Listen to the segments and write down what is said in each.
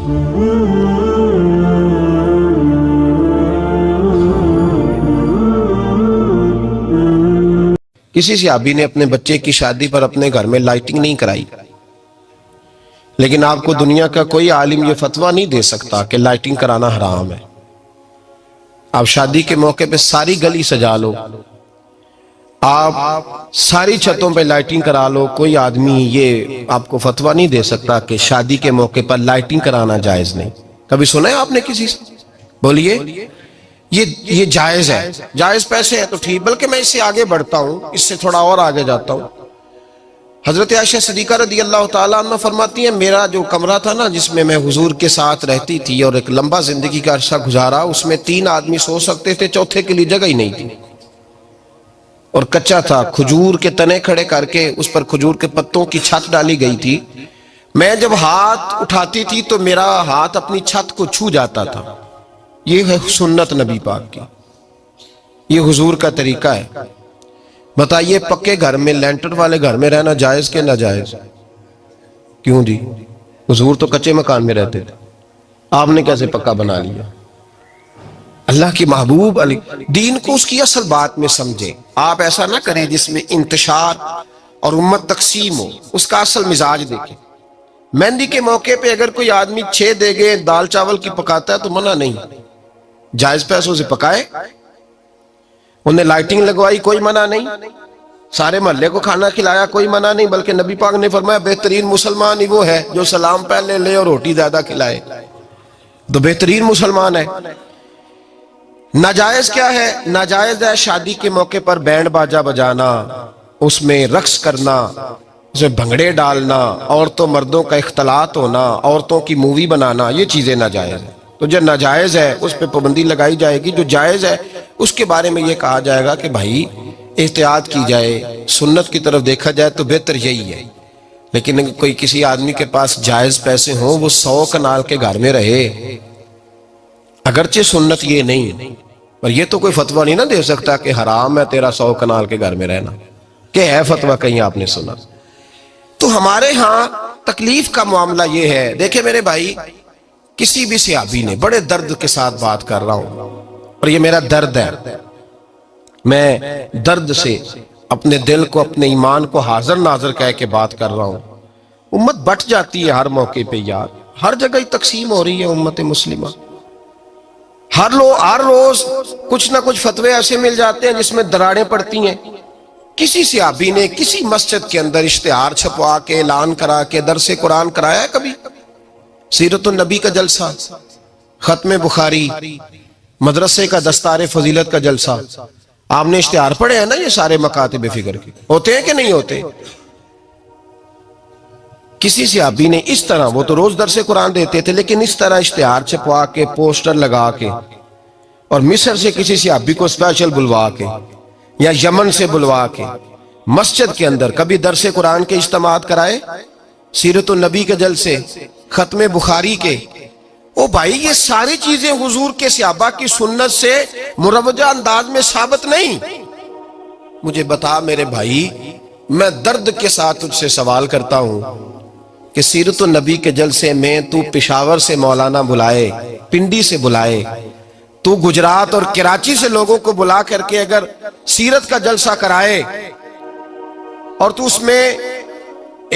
کسی صحابی نے اپنے بچے کی شادی پر اپنے گھر میں لائٹنگ نہیں کرائی، لیکن آپ کو دنیا کا کوئی عالم یہ فتویٰ نہیں دے سکتا کہ لائٹنگ کرانا حرام ہے۔ آپ شادی کے موقع پہ ساری گلی سجا لو، آپ ساری چھتوں پہ لائٹنگ کرا لو، کوئی آدمی یہ آپ کو فتویٰ نہیں دے سکتا کہ شادی کے موقع پر لائٹنگ کرانا جائز نہیں۔ کبھی سنا ہے آپ نے کسی سے؟ بولیے یہ جائز ہے، جائز پیسے ہے تو ٹھیک، بلکہ میں اس سے آگے بڑھتا ہوں، اس سے تھوڑا اور آگے جاتا ہوں۔ حضرت عائشہ صدیقہ رضی اللہ تعالیٰ عنہ فرماتی ہیں میرا جو کمرہ تھا نا جس میں میں حضور کے ساتھ رہتی تھی اور ایک لمبا زندگی کا عرصہ گزارا، اس میں 3 آدمی سو سکتے تھے، چوتھے کے لیے جگہ ہی نہیں تھی، اور کچا تھا، کھجور کے تنے کھڑے کر کے اس پر کھجور کے پتوں کی چھت ڈالی گئی تھی۔ میں جب ہاتھ اٹھاتی تھی تو میرا ہاتھ اپنی چھت کو چھو جاتا تھا۔ یہ ہے سنت نبی پاک کی، یہ حضور کا طریقہ ہے۔ بتائیے پکے گھر میں، لینٹر والے گھر میں رہنا جائز کہ ناجائز؟ کیوں جی؟ حضور تو کچے مکان میں رہتے تھے، آپ نے کیسے پکا بنا لیا؟ اللہ کی محبوب علی دین کو اس کی اصل بات میں سمجھے، آپ ایسا نہ کریں جس میں انتشار اور امت تقسیم ہو، اس کا اصل مزاج دیکھیں۔ مہندی کے موقع پہ اگر کوئی آدمی 6 دیگیں دال چاول کی پکاتا ہے تو منع نہیں، جائز پیسوں سے پکائے، انہیں لائٹنگ لگوائی کوئی منع نہیں، سارے محلے کو کھانا کھلایا کوئی منع نہیں، بلکہ نبی پاک نے فرمایا بہترین مسلمان ہی وہ ہے جو سلام پہلے لے اور روٹی زیادہ کھلائے، تو بہترین مسلمان ہے۔ ناجائز کیا ہے؟ ناجائز ہے شادی کے موقع پر بینڈ باجا بجانا، اس میں رقص کرنا، اس میں بھنگڑے ڈالنا، عورتوں مردوں کا اختلاط ہونا، عورتوں کی مووی بنانا، یہ چیزیں ناجائز ہیں۔ تو جو ناجائز ہے اس پہ پابندی لگائی جائے گی، جو جائز ہے اس کے بارے میں یہ کہا جائے گا کہ بھائی احتیاط کی جائے، سنت کی طرف دیکھا جائے تو بہتر یہی ہے۔ لیکن اگر کوئی کسی آدمی کے پاس جائز پیسے ہوں، وہ 100 کنال کے گھر میں رہے، اگرچہ سنت یہ نہیں، اور یہ تو کوئی فتویٰ نہیں نہ دے سکتا کہ حرام ہے تیرا 100 کنال کے گھر میں رہنا، کہ ہے فتویٰ کہیں آپ نے سنا؟ تو ہمارے ہاں تکلیف کا معاملہ یہ ہے۔ دیکھیں میرے بھائی، کسی بھی صحابی نے، بڑے درد کے ساتھ بات کر رہا ہوں اور یہ میرا درد ہے، میں درد سے اپنے دل کو، اپنے ایمان کو حاضر ناظر کہہ کے بات کر رہا ہوں۔ امت بٹ جاتی ہے ہر موقع پہ یار، ہر جگہ ہی تقسیم ہو رہی ہے امت مسلمہ، ہر روز کچھ نہ کچھ فتوے ایسے مل جاتے ہیں جس میں دراڑیں پڑتی ہیں۔ کسی صحابی نے کسی مسجد کے اندر اشتہار چھپوا کے اعلان کرا کے درس قرآن کرایا ہے کبھی؟ سیرت النبی کا جلسہ، ختم بخاری، مدرسے کا دستار فضیلت کا جلسہ، آپ نے اشتہار پڑھے ہیں نا یہ سارے مکاتب فکر کے، ہوتے ہیں کہ نہیں ہوتے؟ کسی صحابی نے اس طرح، وہ تو روز درس قرآن دیتے تھے، لیکن اس طرح اشتہار چھپوا کے، پوسٹر لگا کے، اور مصر سے کسی صحابی کو اسپیشل بلوا کے یا یمن سے بلوا کے مسجد کے اندر کبھی درس قرآن کے اجتماعات کرائے، سیرت النبی کے جلسے، ختم بخاری کے؟ او بھائی یہ ساری چیزیں حضور کے صحابہ کی سنت سے مروجہ انداز میں ثابت نہیں۔ مجھے بتا میرے بھائی، میں درد کے ساتھ تجھ سے سوال کرتا ہوں کہ سیرت النبی کے جلسے میں تو پشاور سے مولانا بلائے، پنڈی سے بلائے، تو گجرات اور کراچی سے لوگوں کو بلا کر کے اگر سیرت کا جلسہ کرائے، اور تو اس میں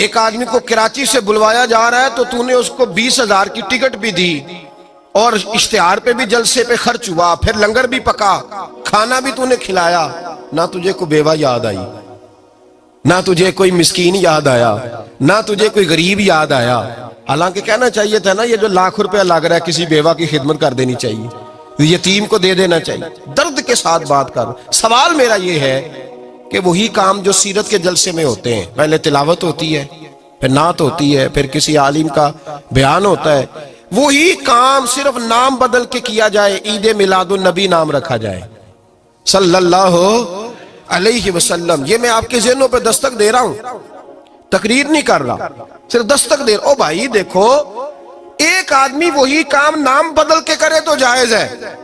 ایک آدمی کو کراچی سے بلوایا جا رہا ہے تو تو نے اس کو 20,000 کی ٹکٹ بھی دی، اور اشتہار پہ بھی جلسے پہ خرچ ہوا، پھر لنگر بھی پکا، کھانا بھی تو نے کھلایا، نہ تجھے کوئی بیوہ یاد آئی، نہ تجھے کوئی مسکین یاد آیا، نہ تجھے کوئی غریب یاد آیا؟ حالانکہ کہنا چاہیے تھا نا یہ جو ₹1,00,000 لگ رہا ہے کسی بیوہ کی خدمت کر دینی چاہیے، یتیم کو دے دینا چاہیے۔ درد کے ساتھ بات کر، سوال میرا یہ ہے کہ وہی کام جو سیرت کے جلسے میں ہوتے ہیں، پہلے تلاوت ہوتی ہے، پھر نعت ہوتی ہے، پھر کسی عالم کا بیان ہوتا ہے، وہی کام صرف نام بدل کے کیا جائے، عید میلاد النبی نام رکھا جائے صلی اللہ علیہ وسلم۔ یہ میں آپ کے ذہنوں پہ دستک دے رہا ہوں، تقریر نہیں کر رہا، صرف دستک دے رہا۔ او بھائی دیکھو، ایک آدمی وہی کام نام بدل کے کرے تو جائز ہے،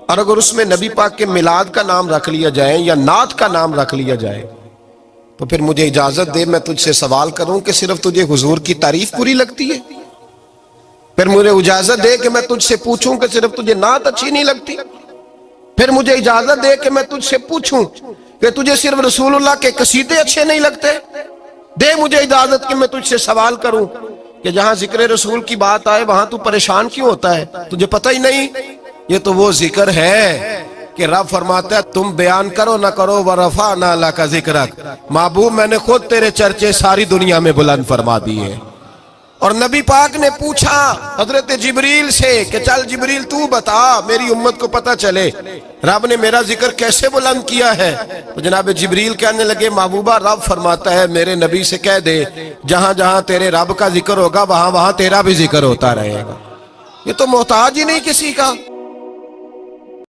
اور اگر اس میں نبی پاک کے میلاد کا نام رکھ لیا جائے یا نعت کا نام رکھ لیا جائے تو پھر مجھے اجازت دے میں تجھ سے سوال کروں کہ صرف تجھے حضور کی تعریف پوری لگتی ہے؟ پھر مجھے اجازت دے کہ میں تجھ سے پوچھوں کہ صرف تجھے نعت اچھی نہیں لگتی؟ پھر مجھے اجازت دے کہ میں تجھ سے پوچھوں کہ تجھے صرف رسول اللہ کے قصیدے اچھے نہیں لگتے؟ دے مجھے اجازت کہ میں تجھ سے سوال کروں کہ جہاں ذکر رسول کی بات آئے وہاں تو پریشان کیوں ہوتا ہے؟ تجھے پتہ ہی نہیں یہ تو وہ ذکر ہے کہ رب فرماتا ہے تم بیان کرو نہ کرو وَرَفَعْنَا لَكَ ذِكْرَكَ، محبوب میں نے خود تیرے چرچے ساری دنیا میں بلند فرما دیے۔ اور نبی پاک نے پوچھا حضرت جبریل سے کہ چل جبریل تو بتا میری امت کو پتہ چلے رب نے میرا ذکر کیسے بلند کیا ہے؟ تو جناب جبریل کہنے لگے محبوبہ رب فرماتا ہے میرے نبی سے کہہ دے جہاں جہاں تیرے رب کا ذکر ہوگا وہاں وہاں تیرا بھی ذکر ہوتا رہے گا۔ یہ تو محتاج ہی نہیں کسی کا۔